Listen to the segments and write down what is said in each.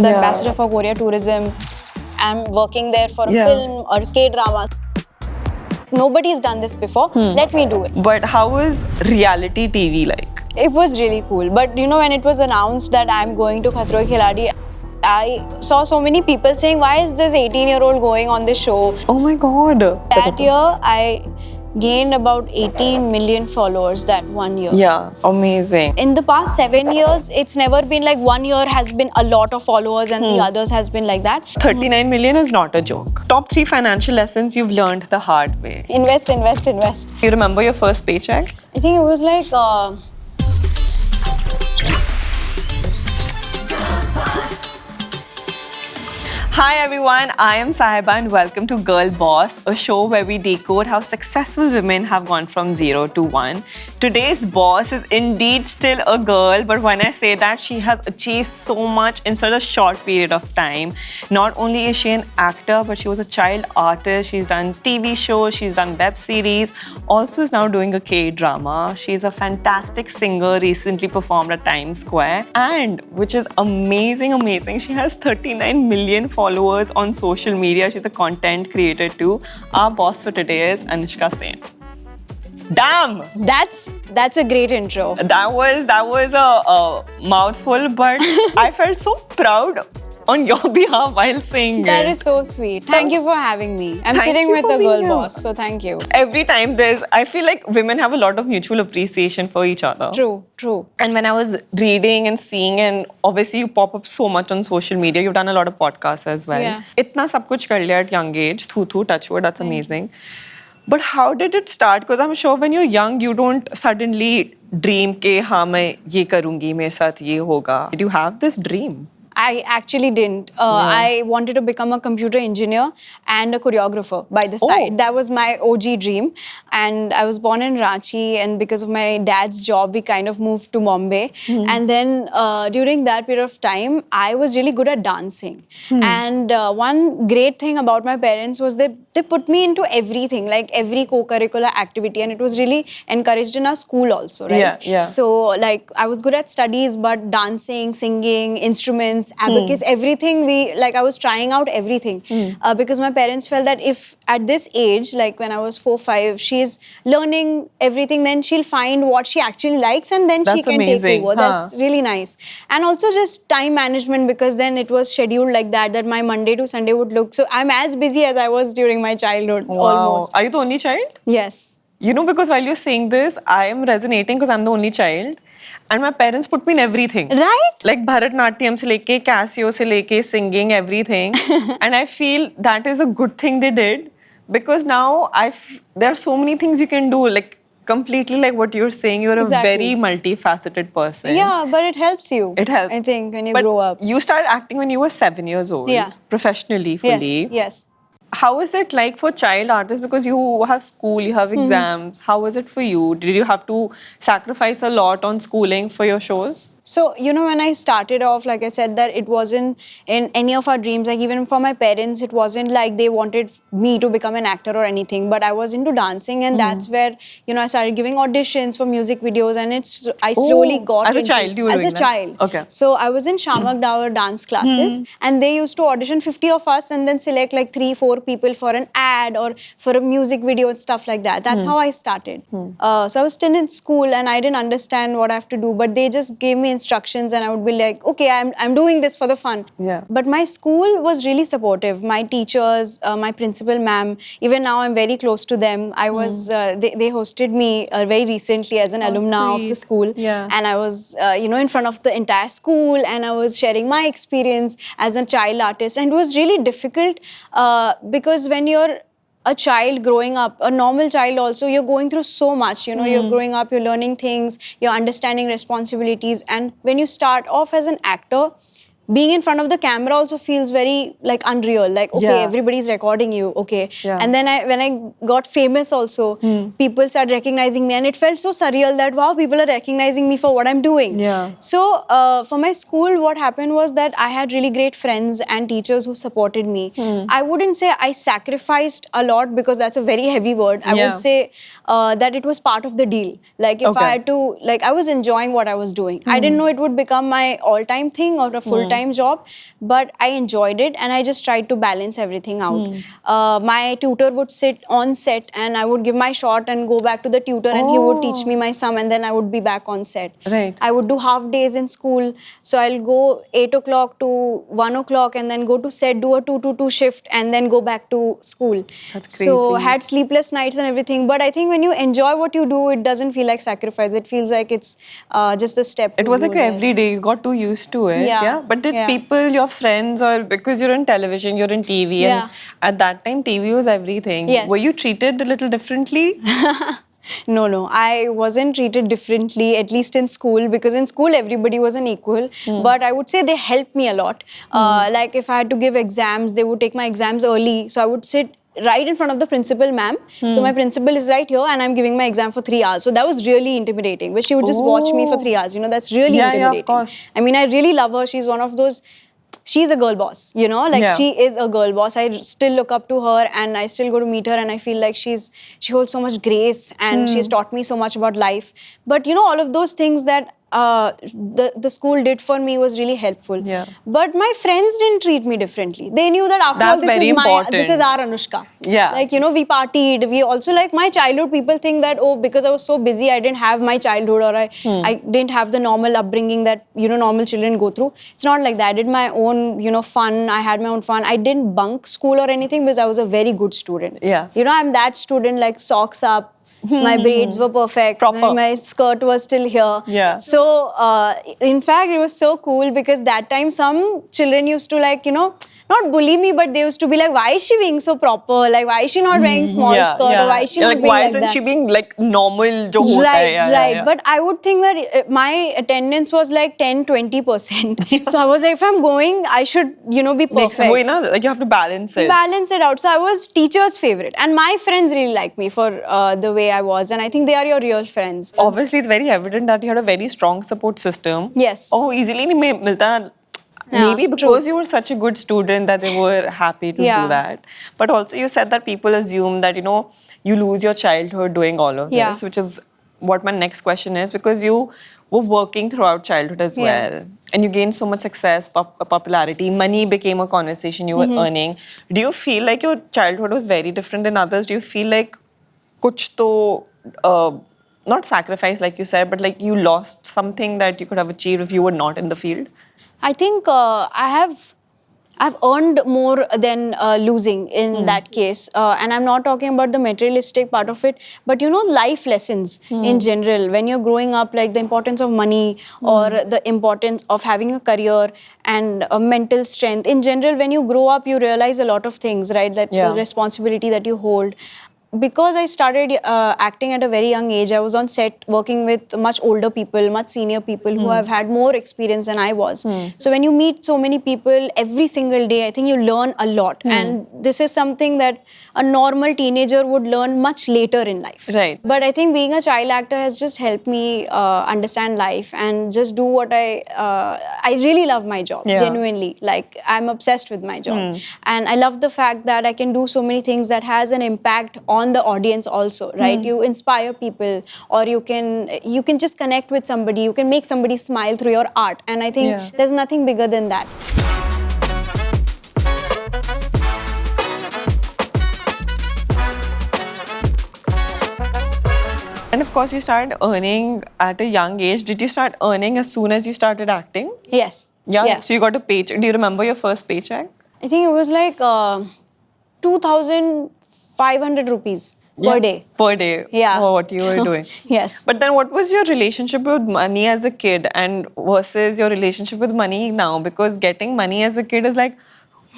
the ambassador for Korea Tourism. I'm working there for a film or K-drama. Nobody's done this before. Let me do it. But how was reality TV like? It was really cool. But you know, when it was announced that I'm going to Khatro Ke Khiladi, I saw so many people saying, why is this 18-year-old going on this show? Oh my god. That year, I gained about 18 million followers that 1 year. Yeah, amazing. In the past 7 years, it's never been like 1 year has been a lot of followers and the others has been like that. 39 million is not a joke. Top 3 financial lessons you've learned the hard way. Invest, invest, invest. You remember your first paycheck? I think it was like... Hi everyone, I am Sahiba and welcome to Girl Boss, a show where we decode how successful women have gone from 0 to 1. Today's boss is indeed still a girl, but when I say that, she has achieved so much in such a short period of time. Not only is she an actor, but she was a child artist. She's done TV shows, she's done web series, also is now doing a K-drama. She's a fantastic singer, recently performed at Times Square, and which is amazing, she has 39 million followers on social media. She's a content creator too. Our boss for today is Anushka Sen. Damn! That's a great intro. That was a mouthful, but I felt so proud on your behalf while saying That it. is so sweet. Thank you for having me. I'm Thank sitting you with for a being girl here. boss, so thank you. Every time I feel like women have a lot of mutual appreciation for each other. True, true. And when I was reading and seeing, and obviously you pop up so much on social media, you've done a lot of podcasts as well. Yeah. Itna sab kuch kar liya at young age, touch wood, that's amazing. But how did it start? Because I'm sure when you're young, you don't suddenly dream ke haan main ye karungi, mere sath ye hoga. Did you have this dream? I actually didn't. I wanted to become a computer engineer and a choreographer by the side. That was my OG dream. And I was born in Ranchi, and because of my dad's job, we kind of moved to Bombay. And then during that period of time, I was really good at dancing. And one great thing about my parents was they put me into everything, like every co-curricular activity, and it was really encouraged in our school also, right? Yeah, yeah. So like I was good at studies, but dancing, singing, instruments, abacus, everything I was trying out everything because my parents felt that if at this age, like when I was 4, 5, she's learning everything, then she'll find what she actually likes and then she can amazing. take over. That's really nice. And also just time management, because then it was scheduled like that my Monday to Sunday would look. So I'm as busy as I was during my childhood almost. Are you the only child? Yes. You know, because while you're saying this, I am resonating because I'm the only child. And my parents put me in everything. Right? Like Bharatnatyam se leke, Casio se leke, singing, everything. And I feel that is a good thing they did. Because now there are so many things you can do. Like completely like what you're saying, you're a very multifaceted person. Yeah, but it helps you. It helps. I think when you grow up. You started acting when you were 7 years old. Yeah. Professionally, fully. Yes. How is it like for child artists? Because you have school, you have exams. How was it for you? Did you have to sacrifice a lot on schooling for your shows? So, you know, when I started off, like I said, that it wasn't in any of our dreams. Like even for my parents, it wasn't like they wanted me to become an actor or anything. But I was into dancing, and that's where, you know, I started giving auditions for music videos, and I slowly got as a into, child, you were as doing a that? child. Okay. So I was in Shamak Dawar dance classes, and they used to audition 50 of us and then select like 3, 4 people for an ad or for a music video and stuff like that. That's how I started. So I was still in school and I didn't understand what I have to do, but they just gave me instructions and I would be like, okay, I'm doing this for the fun. Yeah. But my school was really supportive. My teachers, my principal ma'am, even now I'm very close to them. I was, they hosted me very recently as an alumna of the school. Yeah. And I was, you know, in front of the entire school, and I was sharing my experience as a child artist. And it was really difficult because when you're a child growing up, a normal child also, you're going through so much, you know, you're growing up, you're learning things, you're understanding responsibilities. And when you start off as an actor, being in front of the camera also feels very like unreal. Like, okay, everybody's recording you, okay. And then when I got famous also, people started recognizing me, and it felt so surreal that, wow, people are recognizing me for what I'm doing. So for my school, what happened was that I had really great friends and teachers who supported me. I wouldn't say I sacrificed a lot, because that's a very heavy word. I would say that it was part of the deal. Like if I had to, like I was enjoying what I was doing. I didn't know it would become my all-time thing or a full-time job, but I enjoyed it and I just tried to balance everything out. My tutor would sit on set and I would give my shot and go back to the tutor and he would teach me my sum and then I would be back on set. Right. I would do half days in school. So I'll go 8 o'clock to 1 o'clock and then go to set, do a 2 to 2 shift and then go back to school. That's So crazy. had sleepless nights and everything. But I think when you enjoy what you do, it doesn't feel like sacrifice. It feels like it's just a step. It to was do like there. every day, you got too used to it. Yeah. But did Yeah. people, your friends, or because you're in television, you're in TV, Yeah. and at that time, TV was everything. Yes. Were you treated a little differently? No. I wasn't treated differently, at least in school, because in school everybody was an equal. But I would say they helped me a lot. Like if I had to give exams, they would take my exams early. So I would sit right in front of the principal, ma'am. So my principal is right here and I'm giving my exam for 3 hours. So that was really intimidating. But she would just watch me for 3 hours. You know, that's really Yeah, intimidating. of course. I mean, I really love her. She's one of those... She's a girl boss, you know, like Yeah. she is a girl boss. I still look up to her and I still go to meet her and I feel like she holds so much grace and she's taught me so much about life. But you know, all of those things that the school did for me was really helpful. Yeah. But my friends didn't treat me differently. They knew that after That's all, very important. this is our Anushka. Yeah. Like, you know, we partied. We also, like, my childhood, people think that, oh, because I was so busy, I didn't have my childhood or I didn't have the normal upbringing that, you know, normal children go through. It's not like that. I did my own, you know, fun. I had my own fun. I didn't bunk school or anything because I was a very good student. Yeah. You know, I'm that student, like, socks up. My braids were perfect. Proper. My skirt was still here. Yeah. So, in fact, it was so cool because that time some children used to, like, you know, not bully me, but they used to be like, why is she being so proper? Like, why is she not wearing small skirt? Or why is she not like, being why like isn't that? she being like normal? Jo hota hai? Right, Yeah, right. yeah. But I would think that my attendance was like 10-20%. So I was like, if I'm going, I should, you know, be Makes perfect. way, na? Like, you have to balance it. Balance it out. So I was teacher's favorite. And my friends really liked me for the way I was. And I think they are your real friends. Obviously, it's very evident that you had a very strong support system. Yes. Oh, easily nahi milta. Yeah, Maybe because you were such a good student that they were happy to Yeah. do that. But also you said that people assume that, you know, you lose your childhood doing all of this, Yeah. which is what my next question is, because you were working throughout childhood as Yeah. well. And you gained so much success, popularity, money became a conversation you were earning. Do you feel like your childhood was very different than others? Do you feel like kuch to, not sacrifice like you said, but like you lost something that you could have achieved if you were not in the field? I think I've earned more than losing in that case. And I'm not talking about the materialistic part of it, but, you know, life lessons in general. When you're growing up, like the importance of money or the importance of having a career and mental strength. In general, when you grow up, you realize a lot of things, right? That Yeah. the responsibility that you hold. Because I started acting at a very young age, I was on set working with much older people, much senior people who have had more experience than I was. So when you meet so many people every single day, I think you learn a lot. And this is something that a normal teenager would learn much later in life. Right. But I think being a child actor has just helped me understand life and just do what I really love my job, Yeah. genuinely. Like, I'm obsessed with my job. And I love the fact that I can do so many things that has an impact on the audience also, right? You inspire people, or you can just connect with somebody, you can make somebody smile through your art. And I think Yeah. there's nothing bigger than that. And of course, you started earning at a young age. Did you start earning as soon as you started acting? Yes. Yeah. So you got a paycheck. Do you remember your first paycheck? I think it was like 2,500 rupees per day. Per day. Yeah. For what you were doing. Yes. But then what was your relationship with money as a kid and versus your relationship with money now? Because getting money as a kid is like,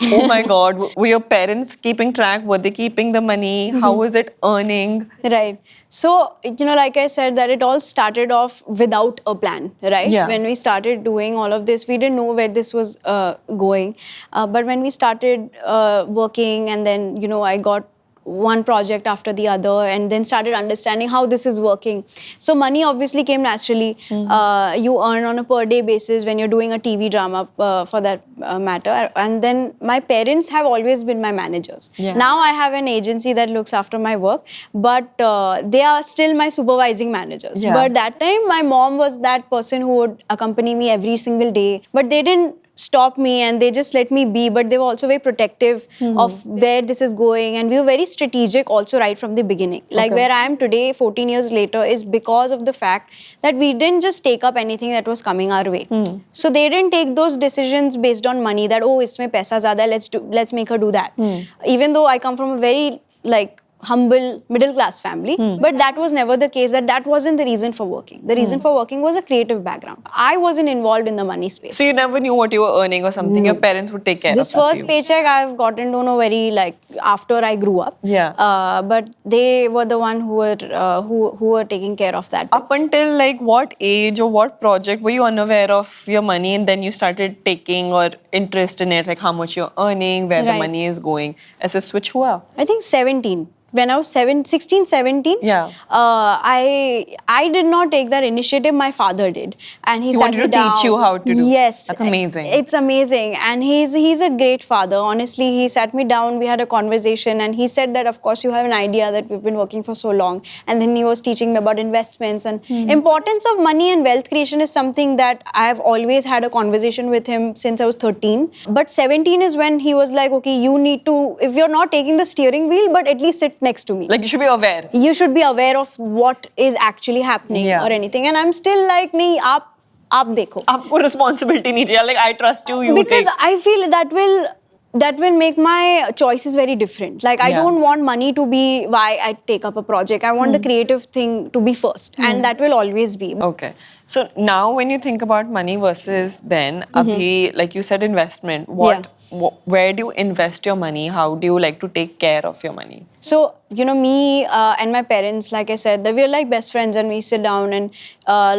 oh my God, were your parents keeping track? Were they keeping the money? How was it earning? Right. So, you know, like I said, that it all started off without a plan, right? Yeah. When we started doing all of this, we didn't know where this was going. But when we started working, and then, you know, I got one project after the other and then started understanding how this is working. So money obviously came naturally. You earn on a per day basis when you're doing a TV drama for that matter. And then my parents have always been my managers. Yeah. Now I have an agency that looks after my work, but they are still my supervising managers. Yeah. But that time my mom was that person who would accompany me every single day, but they didn't stop me, and they just let me be, but they were also very protective of where this is going, and we were very strategic also right from the beginning. Like Okay. where I am today 14 years later is because of the fact that we didn't just take up anything that was coming our way. So they didn't take those decisions based on money, that oh isme paisa zyada hai, let's make her do that. Even though I come from a very like humble middle class family, but that was never the case. That wasn't the reason for working. The reason for working was a creative background. I wasn't involved in the money space. So you never knew what you were earning or something. Your parents would take care This of that for first you. paycheck I've gotten to know very like after I grew up. Yeah. But they were the one who were taking care of that. Up until like what age or what project were you unaware of your money, and then you started taking or interest in it, like how much you're earning, where the Right. money is going? As a switch hua? I think 17. When I was 16, 17, Yeah. I did not take that initiative. My father did, and he He sat wanted me to down. teach you how to do. Yes, That's amazing. It's amazing, and he's a great father. Honestly, he sat me down. We had a conversation, and he said that of course you have an idea that we've been working for so long, and then he was teaching me about investments and importance of money and wealth creation is something that I have always had a conversation with him since I was 13. But 17 is when he was like, okay, you need to, if you're not taking the steering wheel, but at least sit next to me. Like you should be aware. You should be aware of what is actually happening Yeah. or anything. And I'm still like, nahi, aap dekho. आपको responsibility नहीं चाहिए. Like I trust you. You Because take. I feel that will make my choices very different. Like I Yeah. don't want money to be why I take up a project. I want the creative thing to be first, and that will always be. Okay. So now when you think about money versus then, abhi, like you said, investment. Where do you invest your money? How do you like to take care of your money? So, you know, me and my parents, like I said, that we're like best friends, and we sit down and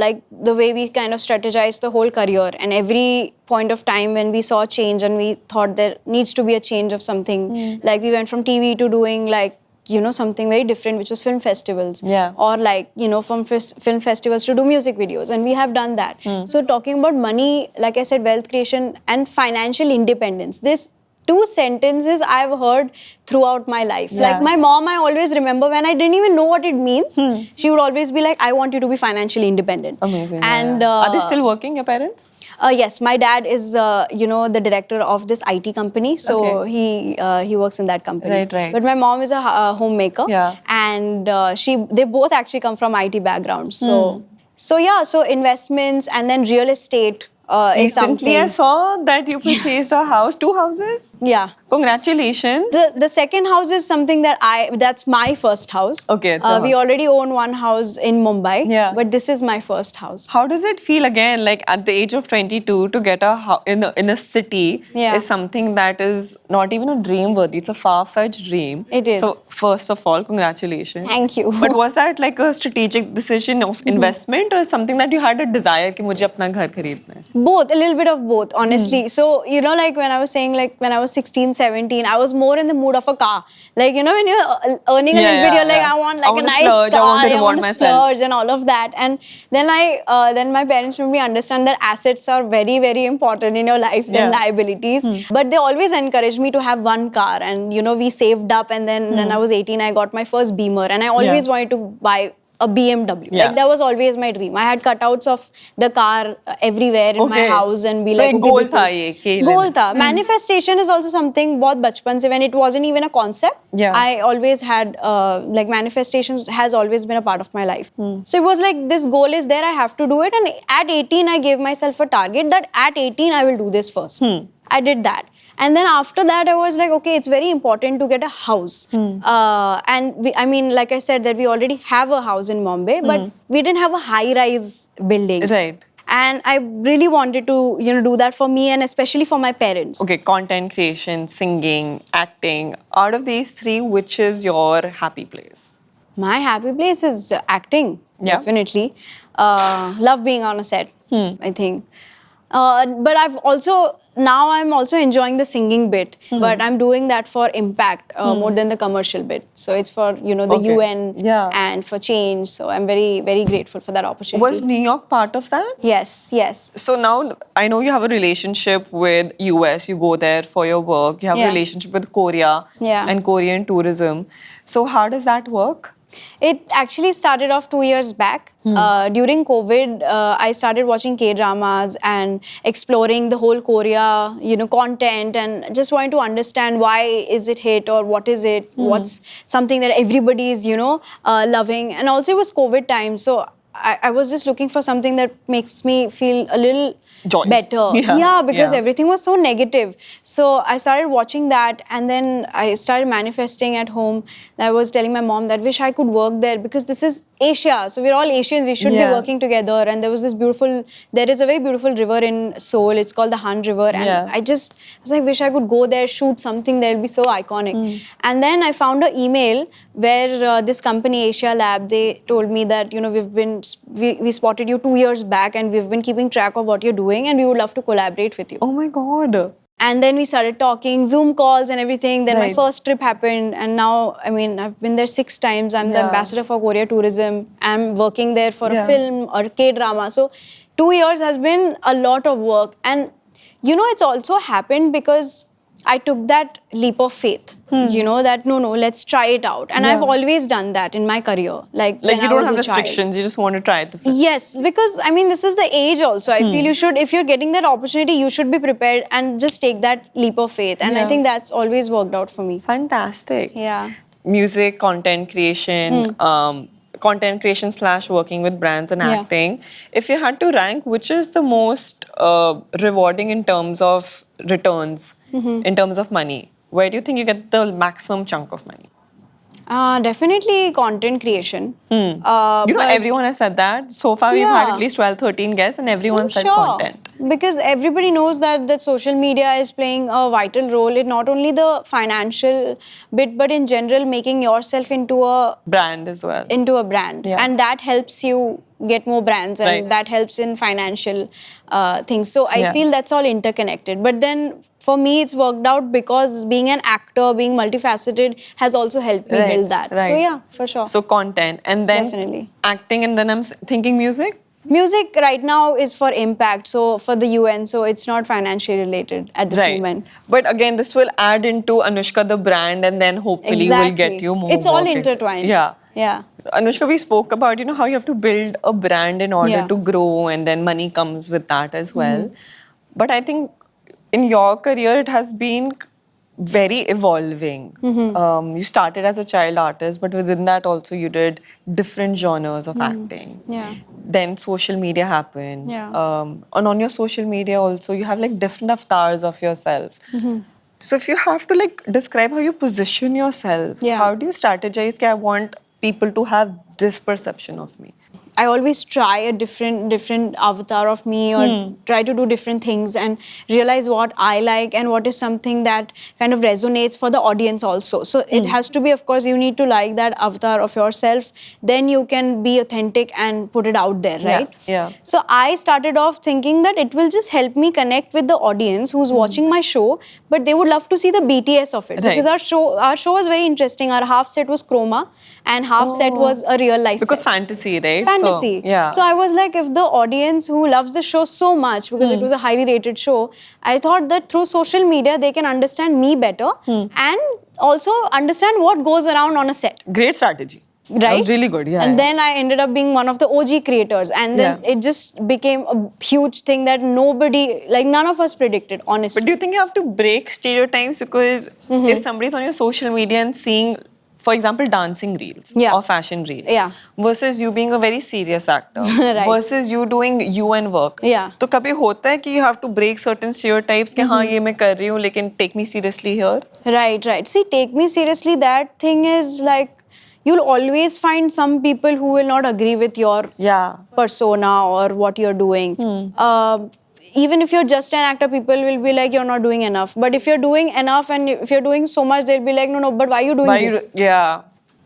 like the way we kind of strategize the whole career, and every point of time when we saw change and we thought there needs to be a change of something, like we went from TV to doing like, you know, something very different, which was film festivals. Yeah. Or like, you know, from film festivals to do music videos. And we have done that. So talking about money, like I said, wealth creation and financial independence, this two sentences I've heard throughout my life. Yeah. Like my mom, I always remember when I didn't even know what it means, she would always be like, I want you to be financially independent. Amazing. And yeah. Are they still working, your parents? yes, my dad is, you know, the director of this IT company. So he works in that company. Right, right. But my mom is a homemaker. Yeah. And they both actually come from IT backgrounds. So yeah, so investments and then real estate is Recently, I something. saw that you purchased a house, 2 houses. Yeah. Congratulations. The second house is something that's my first house. Okay, it's your we house. already own one house in Mumbai. Yeah. But this is my first house. How does it feel again, like at the age of 22, to get a house in a city Yeah. is something that is not even a dream worthy. It's a far-fetched dream. It is. So first of all, congratulations. Thank you. But was that like a strategic decision of investment or something that you had a desire कि मुझे अपना घर खरीदना है? Both, a little bit of both, honestly. So, you know, like when I was saying, like when I was 16, 17, I was more in the mood of a car. Like, you know, when you're earning a Yeah, little bit, yeah, you're like, yeah. I want I like want a to nice splurge, I car, want to I reward want to myself. splurge and all of that. And then then my parents made me understand that assets are very, very important in your life than Yeah. liabilities. But they always encouraged me to have one car. And, you know, we saved up, and then when I was 18, I got my first Beamer, and I always wanted to buy a BMW. Yeah. Like that was always my dream. I had cutouts of the car everywhere in my Okay. house and be So like, एक okay, goal this था is- ये कि goal था. Manifestation is also something बहुत बचपन से, when it wasn't even a concept. Yeah. I always had like manifestation has always been a part of my life. So it was like this goal is there, I have to do it. And at 18, I gave myself a target that at 18 I will do this first. I did that. And then after that, I was like, okay, it's very important to get a house. And I mean, like I said, that we already have a house in Bombay, but we didn't have a high-rise building. Right. And I really wanted to, you know, do that for me and especially for my parents. Okay, content creation, singing, acting. Out of these three, which is your happy place? My happy place is acting, Yeah. definitely. Love being on a set, I think. But now I'm also enjoying the singing bit, but I'm doing that for impact more than the commercial bit. So it's for, you know, the Okay. UN Yeah. and for change. So I'm very, very grateful for that opportunity. Was New York part of that? Yes, yes. So now I know you have a relationship with US. You go there for your work. You have a Yeah. relationship with Korea Yeah. and Korean tourism. So how does that work? It actually started off 2 years back. During COVID, I started watching K-dramas and exploring the whole Korea, content, and just wanting to understand why is it hit or what is it, what's something that everybody is, loving. And also it was COVID time, so I was just looking for something that makes me feel a little Joyous. better. Yeah, Because yeah. everything was so negative. So I started watching that, and then I started manifesting at home. I was telling my mom that wish I could work there because this is Asia. So we're all Asians. We should be Yeah. working together. And there is a very beautiful river in Seoul. It's called the Han River. And Yeah. I was like, wish I could go there, shoot something there. It'll be so iconic. And then I found an email where this company, Asia Lab, they told me that, we spotted you 2 years back and we've been keeping track of what you're doing and we would love to collaborate with you. Oh my God. And then we started talking, Zoom calls and everything. Then my Right. first trip happened, and now, I've been there 6 times. I'm the Yeah. ambassador for Korea Tourism. I'm working there for Yeah. a film or K-drama. So 2 years has been a lot of work. And, it's also happened because I took that leap of faith. That no, let's try it out. And I've Yeah. always done that in my career. Like when Like you I don't was have a child. restrictions, you just want to try it. Yes, because this is the age also. I feel you should, if you're getting that opportunity, you should be prepared and just take that leap of faith. And I Yeah. think that's always worked out for me. Fantastic. Yeah. Music, content creation, content creation / working with brands and Yeah. acting. If you had to rank, which is the most rewarding in terms of returns, in terms of money? Where do you think you get the maximum chunk of money? Definitely content creation. But everyone has said that. So far, we've had Yeah. at least 12, 13 guests, and everyone said Sure. content. Because everybody knows that social media is playing a vital role in not only the financial bit, but in general making yourself into a Brand as well. brand. Yeah. And that helps you get more brands, and Right. that helps in financial things. So I Yeah. feel that's all interconnected. But then for me, it's worked out because being an actor, being multifaceted has also helped me build that. So right. yeah, for sure. So content, and then Definitely. acting, and then I'm thinking music. Music right now is for impact, so for the UN, so it's not financially related at this moment. But again, this will add into Anushka the brand, and then hopefully will get you more. It's all work. intertwined. Yeah. Yeah. Anushka, we spoke about how you have to build a brand in order Yeah. to grow, and then money comes with that as well. But I think in your career, it has been very evolving. You started as a child artist, but within that also you did different genres of acting. Yeah. Then social media happened. Yeah. And on your social media also, you have different avatars of yourself. So if you have to describe how you position yourself, Yeah. how do you strategize? I want people to have this perception of me. I always try a different avatar of me, or try to do different things and realize what I like and what is something that kind of resonates for the audience also. So it has to be, of course, you need to like that avatar of yourself. Then you can be authentic and put it out there, right? yeah. So I started off thinking that it will just help me connect with the audience who's watching my show, but they would love to see the BTS of it. Right. Because our show was very interesting. Our half set was chroma and half set was a real life Because set. fantasy, right? Fantasy. So, yeah. So I was like, if the audience who loves the show so much, because it was a highly rated show, I thought that through social media they can understand me better and also understand what goes around on a set. Great strategy. Right? That was really good, yeah. And then I ended up being one of the OG creators, and then Yeah. it just became a huge thing that none of us predicted, honestly. But do you think you have to break stereotypes? Because if somebody's on your social media and seeing, for example, dancing reels Yeah. or fashion reels, Yeah. versus you being a very serious actor, Right. versus you doing UN work, Yeah. तो कभी होता है कि you have to break certain stereotypes कि हाँ ये मैं कर रही हूँ लेकिन take me seriously here? Right. See, take me seriously, that thing is like, you'll always find some people who will not agree with your Yeah. persona or what you're doing. Even if you're just an actor, people will be like, you're not doing enough. But if you're doing enough and if you're doing so much, they'll be like, no, but why are you doing Why you, this? yeah.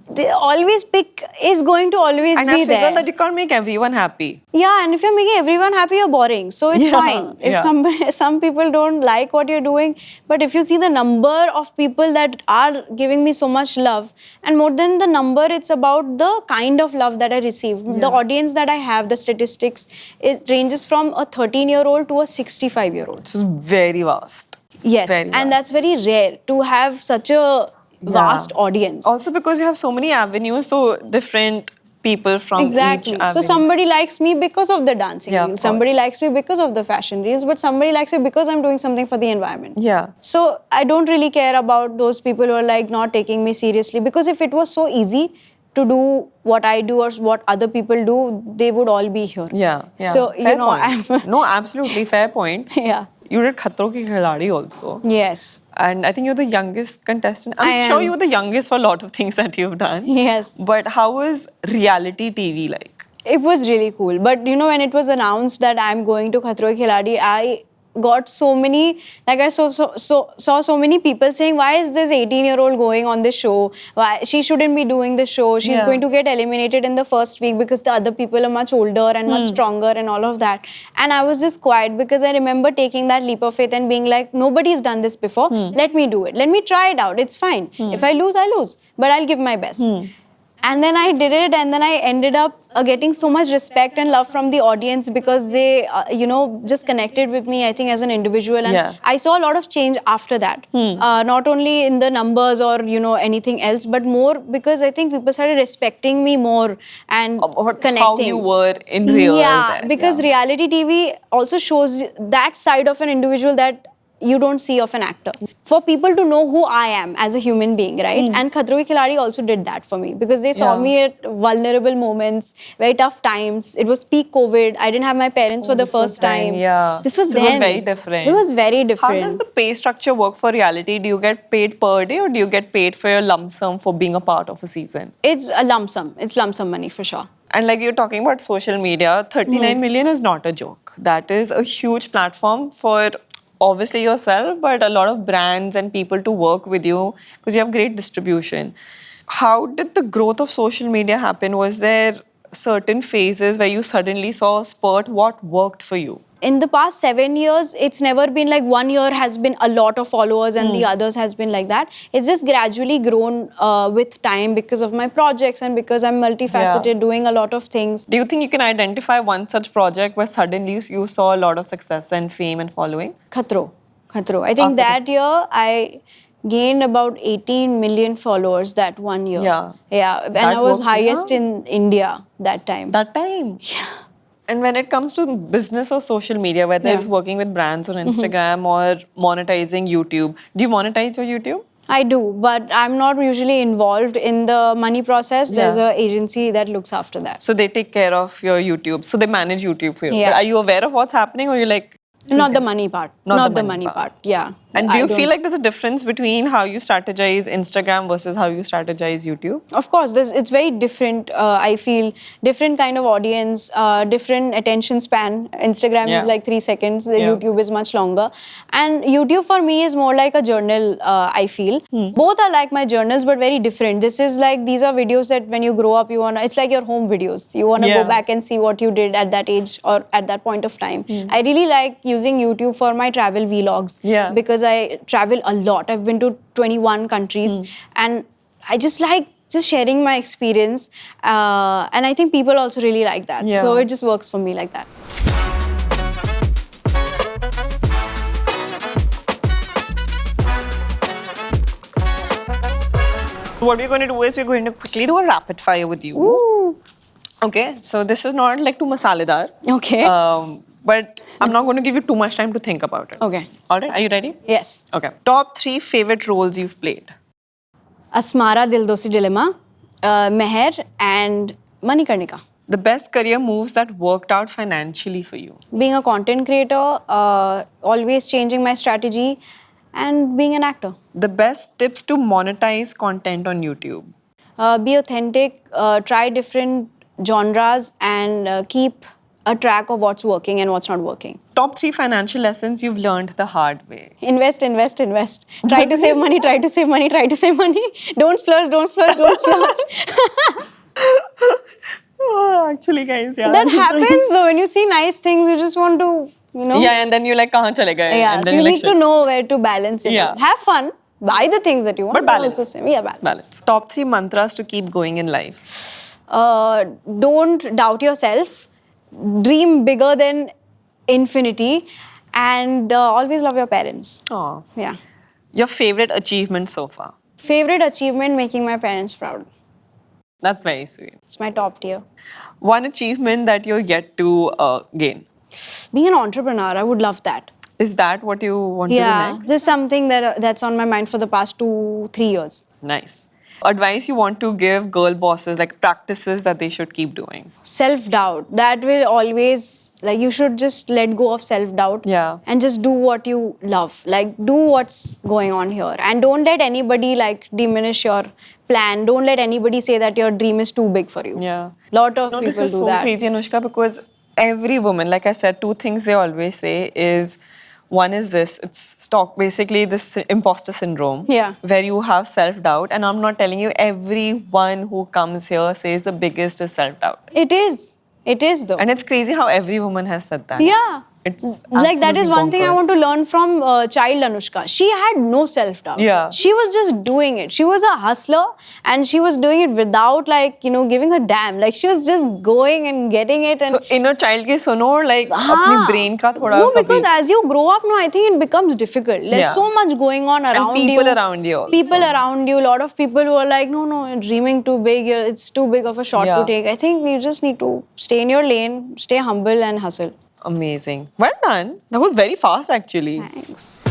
They always pick is going to always And be I've there. figured that you can't make everyone happy. Yeah, and if you're making everyone happy, you're boring. So it's Yeah, fine. If yeah. some people don't like what you're doing, but if you see the number of people that are giving me so much love, and more than the number, it's about the kind of love that I receive. The audience that I have, the statistics, it ranges from a 13-year-old to a 65-year-old. This is very vast. Yes, Very and that's vast. very rare to have such a vast audience. Also because you have so many avenues, so different people from Exactly. each avenue. So somebody likes me because of the dancing Yeah, of reels. Somebody course. likes me because of the fashion reels, but somebody likes me because I'm doing something for the environment. Yeah. So I don't really care about those people who are like not taking me seriously, because if it was so easy to do what I do or what other people do, they would all be here. Yeah. So Fair you know, point. I'm No, absolutely fair point. yeah. You did Khatron Ki Khiladi also. Yes. And I think you're the youngest contestant. I'm I sure am. you were the youngest for a lot of things that you've done. Yes. But how was reality TV like? It was really cool. But you know, when it was announced that I'm going to Khatron Ke Khiladi, I got so many, like I saw so many people saying, why is this 18-year-old going on this show? Why she shouldn't be doing this show? She's Yeah. going to get eliminated in the first week because the other people are much older and much stronger and all of that. And I was just quiet because I remember taking that leap of faith and being like, nobody's done this before. Let me do it. Let me try it out. It's fine. If I lose, I lose. But I'll give my best. And then I did it, and then I ended up getting so much respect and love from the audience because they, just connected with me, I think, as an individual. And Yeah. I saw a lot of change after that. Not only in the numbers or, anything else, but more because I think people started respecting me more and About connecting. how you were in real. Yeah, then, because reality TV also shows that side of an individual that you don't see of an actor. For people to know who I am as a human being, right? And Khatron Ke Khiladi also did that for me because they saw Yeah. me at vulnerable moments, very tough times. It was peak COVID. I didn't have my parents for the This was first then, time. yeah. This was So it was then. very different. It was very How different. does the pay structure work for reality? Do you get paid per day or do you get paid for your lump sum for being a part of a season? It's a lump sum. It's lump sum money for sure. And like you're talking about social media, 39 million is not a joke. That is a huge platform for obviously yourself, but a lot of brands and people to work with you because you have great distribution. How did the growth of social media happen? Was there certain phases where you suddenly saw a spurt? What worked for you? In the past 7 years, it's never been like 1 year has been a lot of followers and the others has been like that. It's just gradually grown with time because of my projects and because I'm multifaceted, Yeah. doing a lot of things. Do you think you can identify one such project where suddenly you saw a lot of success and fame and following? Khatro. I think After that year I gained about 18 million followers that 1 year. Yeah. Yeah, and That I was worked, highest yeah. in India that time. That time? Yeah. And when it comes to business or social media, whether it's Yeah. working with brands on Instagram or monetizing YouTube, do you monetize your YouTube? I do, but I'm not usually involved in the money process. There's Yeah. an agency that looks after that. So they take care of your YouTube. So they manage YouTube for you. Yeah. Are you aware of what's happening or you're like... Not the money part. Not the money part. Yeah. And do I you don't- feel like there's a difference between how you strategize Instagram versus how you strategize YouTube? Of course, it's very different. I feel different kind of audience, different attention span. Instagram Yeah. is like 3 seconds. The Yeah. YouTube is much longer, and YouTube for me is more like a journal. I feel Hmm. both are like my journals, but very different. This is like these are videos that when you grow up, you wanna. It's like your home videos. You wanna Yeah. go back and see what you did at that age or at that point of time. I really like using YouTube for my travel vlogs. Yeah. Because I travel a lot. I've been to 21 countries, and I just like just sharing my experience. And I think people also really like that. Yeah. So it just works for me like that. What we're going to do is we're going to quickly do a rapid fire with you. Ooh. Okay, so this is not like too masaledar. Okay. But I'm not going to give you too much time to think about it. Okay. All right, are you ready? Yes. Okay. Top 3 favorite roles you've played. Asmara Dil Dosti Dilemma, Meher, and Manikarnika. The best career moves that worked out financially for you. Being a content creator, always changing my strategy, and being an actor. The best tips to monetize content on YouTube. Be authentic, try different genres, and keep a track of what's working and what's not working. Top 3 financial lessons you've learned the hard way. Invest. Try to save money, try to save money. Don't splurge. Oh, actually, guys, yeah. That happens. So when you see nice things, you just want to, Yeah, and then you're like, kahan chale gaye? Yeah, And so then you you're need like, to know where to balance it. Yeah. Have fun. Buy the things that you want. But balance. Also save. Yeah, balance. balance. Top 3 mantras to keep going in life. Don't doubt yourself. Dream bigger than infinity. And always love your parents. Oh. Yeah. Your favorite achievement so far? Favorite achievement, making my parents proud. That's very sweet. It's my top tier. One achievement that you're yet to gain. Being an entrepreneur, I would love that. Is that what you want to do Yeah, next? this is something that's on my mind for the past 2-3 years. Nice. Advice you want to give girl bosses, like practices that they should keep doing. Self-doubt, that will always, like, you should just let go of self-doubt. Yeah. And just do what you love. Like, do what's going on here. And don't let anybody, like, diminish your plan. Don't let anybody say that your dream is too big for you. Yeah. Lot of No, people this is do so that. crazy, Anushka, because every woman, like I said, two things they always say is, one is this, it's basically this imposter syndrome. Yeah. Where you have self-doubt. And I'm not telling you, everyone who comes here says the biggest is self-doubt. It is. It is, though. And it's crazy how every woman has said that. Yeah. It's like, that is absolutely one thing I bonkers. want to learn from child Anushka. She had no self-doubt. Yeah. She was just doing it. She was a hustler and she was doing it without, like, giving a damn. Like, she was just going and getting it. And So inner child ke suno or like हाँ. अपनी brain का थोड़ा No, कभी- because as you grow up, no, I think it becomes difficult. There's Yeah. so much going on around you. people around you also. People around you. A lot of people who are like, no, you're dreaming too big. It's too big of a shot Yeah. to take. I think you just need to stay in your lane, stay humble and hustle. Amazing. Well done. That was very fast actually. Thanks.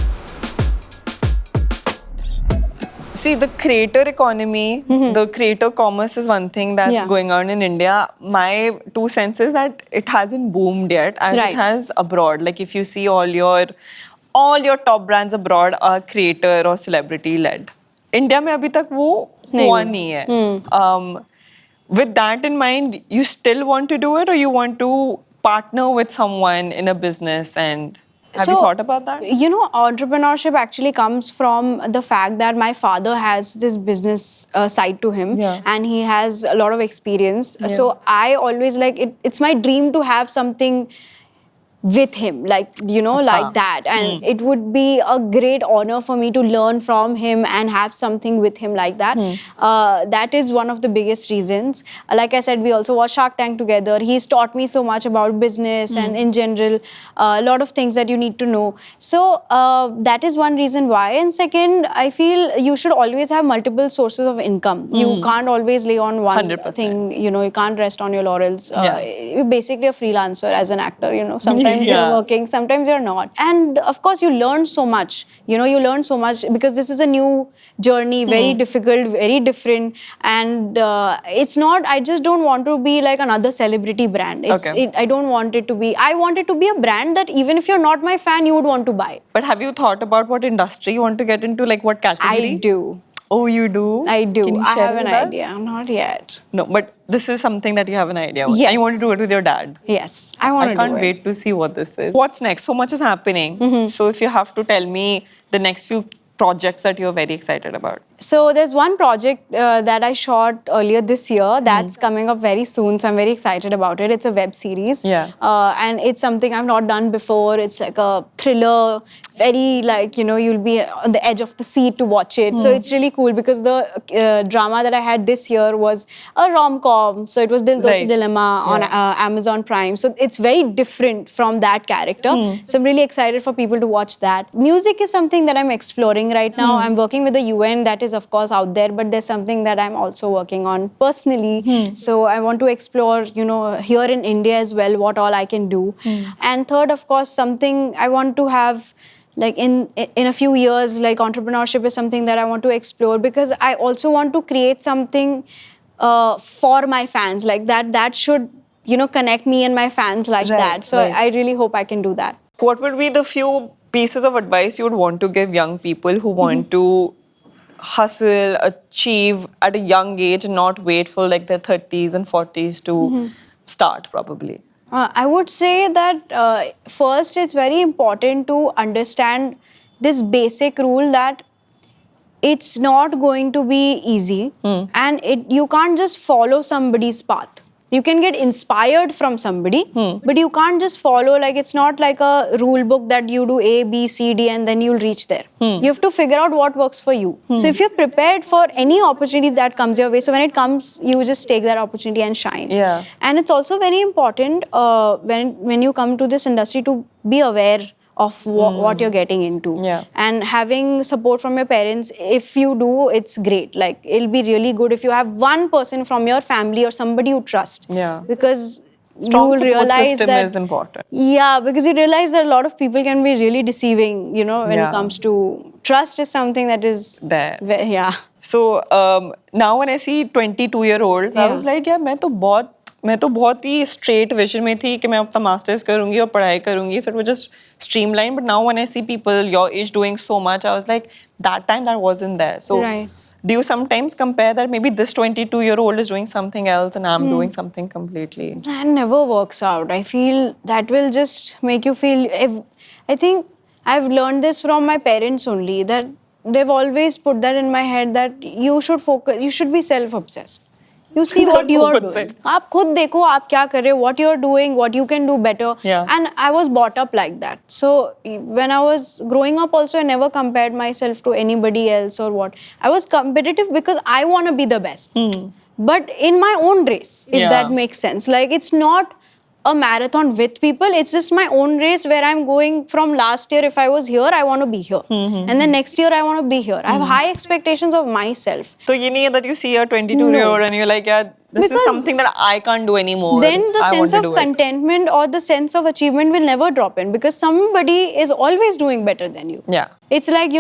See, the creator economy, the creator commerce is one thing that's Yeah. going on in India. My 2 cents is that it hasn't boomed yet as Right. it has abroad. Like if you see all your top brands abroad are creator or celebrity led. India में अभी तक वो हुआ नहीं है. With that in mind, you still want to do it or you want to partner with someone in a business and have you thought about that? Entrepreneurship actually comes from the fact that my father has this business side to him Yeah. and he has a lot of experience. Yeah. So I always like it. It's my dream to have something with him, like, like that. And it would be a great honor for me to learn from him and have something with him like that. That is one of the biggest reasons. Like I said, we also watched Shark Tank together. He's taught me so much about business and in general, a lot of things that you need to know. So that is one reason why. And second, I feel you should always have multiple sources of income. You can't always lay on one 100%. thing, you can't rest on your laurels. Yeah. You're basically a freelancer as an actor, sometimes Yeah. you're working, sometimes you're not. And of course, you learn so much. You learn so much because this is a new journey, very difficult, very different. And it's not, I just don't want to be like another celebrity brand. I don't want it to be, I want it to be a brand that even if you're not my fan, you would want to buy. But have you thought about what industry you want to get into, like what category? I do. Oh, you do? I do. Can you I share have an with us? idea. Not yet. No, but this is something that you have an idea with. Yes. And you want to do it with your dad. Yes, I want I to can't do it. wait to see what this is. What's next? So much is happening. So if you have to tell me the next few projects that you're very excited about. So there's one project that I shot earlier this year that's coming up very soon. So I'm very excited about it. It's a web series. Yeah. And it's something I've not done before. It's like a thriller, very like, you'll be on the edge of the seat to watch it. So it's really cool because the drama that I had this year was a rom-com. So it was Dil Dosti Right. Dilemma on Amazon Prime. So it's very different from that character. So I'm really excited for people to watch that. Music is something that I'm exploring right now. I'm working with the UN that is of course out there, but there's something that I'm also working on personally. So I want to explore, here in India as well, what all I can do. And third, of course, something I want to have like in a few years, like entrepreneurship is something that I want to explore because I also want to create something for my fans like that should, connect me and my fans like Right, that. So right. I really hope I can do that. What would be the few pieces of advice you would want to give young people who want to hustle, achieve at a young age and not wait for like their 30s and 40s to start probably? I would say that first it's very important to understand this basic rule that it's not going to be easy and you can't just follow somebody's path. You can get inspired from somebody, but you can't just follow, like it's not like a rule book that you do A, B, C, D and then you'll reach there. You have to figure out what works for you. So if you're prepared for any opportunity that comes your way, so when it comes, you just take that opportunity and shine. Yeah. And it's also very important when you come to this industry to be aware of what you're getting into. Yeah. And having support from your parents, if you do, it's great. Like, it'll be really good if you have one person from your family or somebody you trust. Yeah. Because Strong you support realize system that, is important. yeah, because you realize that a lot of people can be really deceiving, when Yeah. it comes to trust is something that is There. yeah. So now when I see 22-year-olds, I was like, yeah, मैं तो बहुत ही straight vision में थी कि मैं अपना masters करूँगी और पढ़ाई करूँगी. So it was just streamlined. But now when I see people your age doing so much, I was like, that time that wasn't there. So Right. do you sometimes compare that maybe this 22-year-old is doing something else and I'm doing something completely? That never works out. I feel that will just make you feel. I think I've learned this from my parents only, that they've always put that in my head that you should focus, you should be self-obsessed. You see what you are doing. आप खुद देखो आप क्या कर रहे हो, what you are doing, what you can do better. Yeah. And I was brought up like that. So when I was growing up also, I never compared myself to anybody else or what. I was competitive because I want to be the best. But in my own race, if Yeah. that makes sense. Like, it's not a marathon with people. It's just my own race where I'm going from last year. If I was here, I want to be here. And then next year, I want to be here. I have high expectations of myself. So you need that you see a 22-year-old and you're like, yeah, this is Because something that I can't do anymore. Then the I want sense to of do it. contentment or the sense of achievement will never drop in, because somebody is always doing better than you. Yeah. It's like,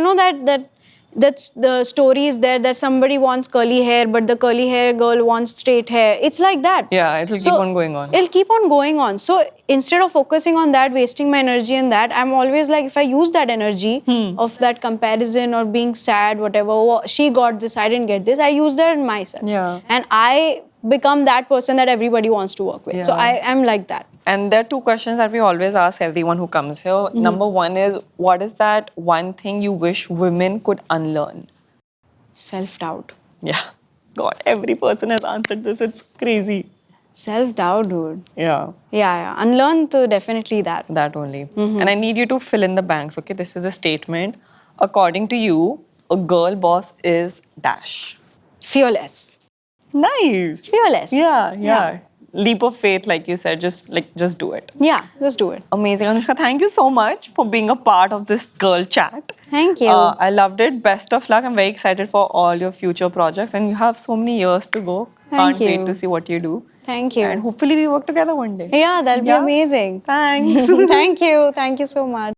that's the story is there that somebody wants curly hair, but the curly hair girl wants straight hair. It's like that. Yeah, it will keep on going on. It'll keep on going on. So instead of focusing on that, wasting my energy on that, I'm always like, if I use that energy of that comparison or being sad, whatever, oh, she got this, I didn't get this, I use that in myself. Yeah. And I become that person that everybody wants to work with. So Yeah. I am like that. And there are two questions that we always ask everyone who comes here. Number one is, what is that one thing you wish women could unlearn? Self-doubt. Yeah. God, every person has answered this. It's crazy. Self-doubt, dude. Yeah, Yeah. Unlearn to definitely that. that only. And I need you to fill in the blanks, okay? This is a statement. According to you, a girl boss is dash. Fearless. Nice. Fearless. Yeah. Leap of faith, like you said, just do it. Yeah, just do it. Amazing. Anushka, thank you so much for being a part of this girl chat. Thank you. I loved it. Best of luck. I'm very excited for all your future projects. And you have so many years to go. Can't you. wait to see what you do. Thank you. And hopefully we work together one day. Yeah, that'll be Yeah? amazing. Thanks. Thank you. Thank you so much.